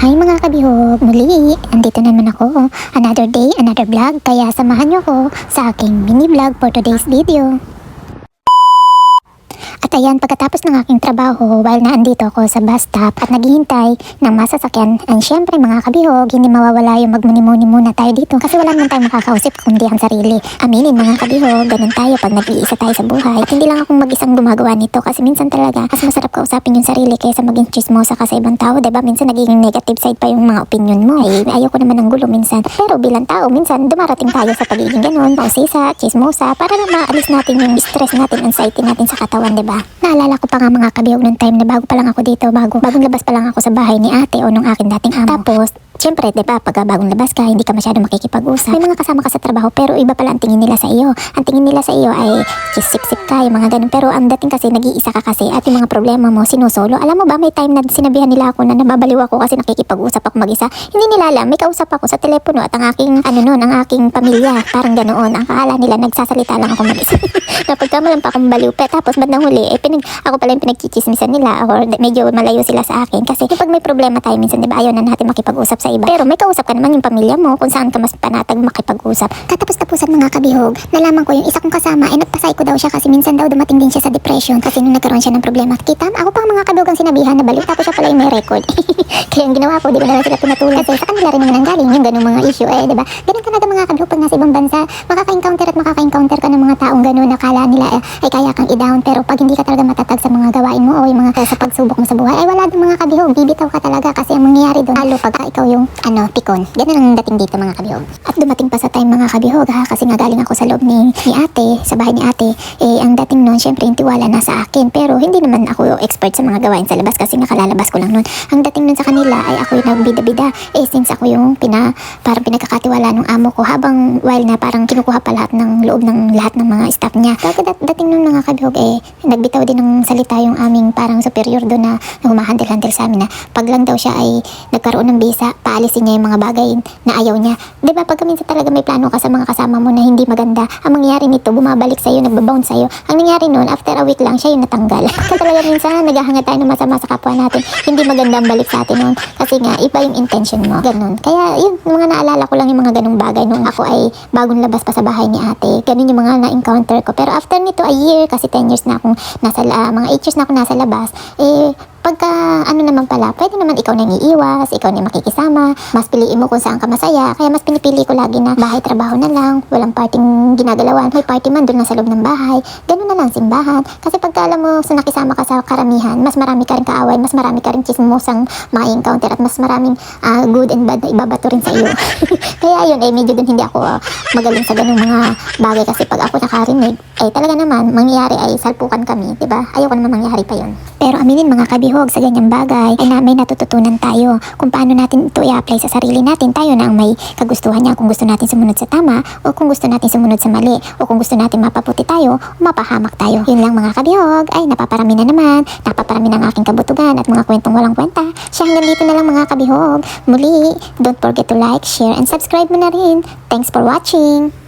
Hi mga kabihog, muli, andito naman ako. Another day, another vlog, kaya samahan niyo ako sa aking mini vlog for today's video. At ayan, pagkatapos ng aking trabaho, while naandito ako sa bus stop at naghihintay ng masasakyan, and syempre mga kabihog, hindi mawawala yung magmuni-muni muna tayo dito kasi wala naman tayong makakausap kundi ang sarili. Aminin mga kabihog, ganun tayo pag nag-iisa tayo sa buhay. At hindi lang akong mag-isang gumagawa nito kasi minsan talaga mas masarap kausapin yung sarili kaysa maging chismosa ka sa ibang tao, diba? Minsan nagiging negative side pa yung mga opinion mo. Ay, ayoko naman ng gulo minsan. Pero bilang tao, minsan dumarating tayo sa pagiging ganun, pausisa, chismosa, para na maalis natin yung stress natin, anxiety natin sa katawan, diba? Naalala ko pa nga mga kabihog nung time na bago pa lang ako dito, bagong labas pa lang ako sa bahay ni ate o nung aking dating amo. Tapos, siyempre, diba, pag bagong labas ka, hindi ka masyado makikipag-usap. May mga kasama ka sa trabaho, pero iba pala ang tingin nila sa iyo. Ang tingin nila sa iyo ay sip-sip ka, yung mga ganun. Pero ang dating kasi, nag-iisa ka kasi at yung mga problema mo, sinusolo. Alam mo ba, may time na sinabihan nila ako na nababaliw ako kasi nakikipag-usap ako mag-isa. Hindi nila alam, may kausap ako sa telepono at ang aking, ang aking pamilya, parang ganoon. Ang akala nila, nagsasalita lang ako mag-isa. Napagkamalan pa akong baliw. Tapos, bandang huli, ako pala yung pinagchichismisan nila or medyo malayo sila sa akin. Kasi pag may problema tayo minsan, diba, ayaw na natin makipag-usap sa iba. Pero may kausap ka naman yung pamilya mo kung saan ka mas panatag makipag-usap. Katapos-tapusan mga kabihog, nalaman ko yung isa kong kasama ay nagpasay ko daw siya kasi minsan daw dumating din siya sa depression kasi nung nagkaroon siya ng problema. Kita, ako pa ang mga kabihog ang sinabihan na baliw tapos siya pala yung may record. Kaya yung ginawa ko, di ba na lang sila pinatulad. Kasi sa kanila rin naman ang galing yung ganung mga issue diba? Ganun talaga mga kabihog pag nasa ibang bansa, makaka-encounter ka ng mga taong ganun, nakala nila ay kaya kang i-down, pero pag hindi ka talaga matatag sa mga gawain mo o yung mga sa pagsubok mo sa buhay, ay wala doon mga kabihog, bibitaw ka talaga kasi ang mangyayari doon, lalo pag ikaw yung pikon. Ganun ang dating dito mga kabihog. At dumating pa sa time mga kabihog kasi nga galing ako sa loob ni ate, sa bahay ni ate, ang dating noon, syempre yung tiwala nasa akin, pero hindi naman ako expert sa mga gawain sa labas kasi nakalalabas ko lang noon. Ang dating noon sa kanila ay ako yung nagbida-bida, since ako yung parang pinagkakatiwala ng amo ko habang while na parang kinukuha pa lahat ng loob ng lahat ng mga staff niya. Kaya dating noon mga kabihog, nagbitaw din ng salita yung aming parang superior doon na humahandle-handle sa amin na pag lang daw siya ay nagkaroon ng visa, paalisin niya yung mga bagay na ayaw niya. Diba pag minsan talaga may plano ka sa mga kasama mo na hindi maganda, ang mangyayari nito, bumabalik sa'yo, nagbabounce sa'yo. Ang nangyari noon, after a week lang, siya yung natanggal. Kasi talaga minsan, naghahanga tayo ng masama sa kapwa natin. Hindi maganda ang balik sa atin noon. Kasi nga, iba yung intention mo. Ganun. Kaya, yun, mga naalala ko lang yung mga ganung bagay nung ako ay bagong labas pa sa bahay ni ate. Ganun yung mga na-encounter ko. Pero after nito, a year, kasi 10 years na akong mga 8 years na akong nasa labas, pagka naman pala, pwede naman ikaw na iiwas, ikaw na makikisama, mas piliin mo kung saan ka masaya, kaya mas pinipili ko lagi na bahay, trabaho na lang, walang parting ginagalawan, may party man doon na sa loob ng bahay, ganun na lang simbahan, kasi pagka alam mo sa nakisama ka sa karamihan, mas marami ka rin kaaway, mas marami ka rin chismosang ma-encounter at mas maraming good and bad na ibabato rin sa iyo. Kaya yun, medyo doon hindi ako magaling sa ganung mga bagay kasi pag ako nakarinig, talaga naman, mangyayari ay salpukan kami, diba? Ayoko naman mangyari pa yun. Pero aminin mga kabihog, sa ganyang bagay ay may natututunan tayo kung paano natin ito i-apply sa sarili natin. Tayo na ang may kagustuhan niya kung gusto natin sumunod sa tama o kung gusto natin sumunod sa mali o kung gusto natin mapaputi tayo o mapahamak tayo. Yun lang mga kabihog, ay napaparami na naman, napaparami ng aking kabutugan at mga kwentong walang kwenta. Siya hanggang dito na lang mga kabihog. Muli, don't forget to like, share and subscribe mo na rin. Thanks for watching!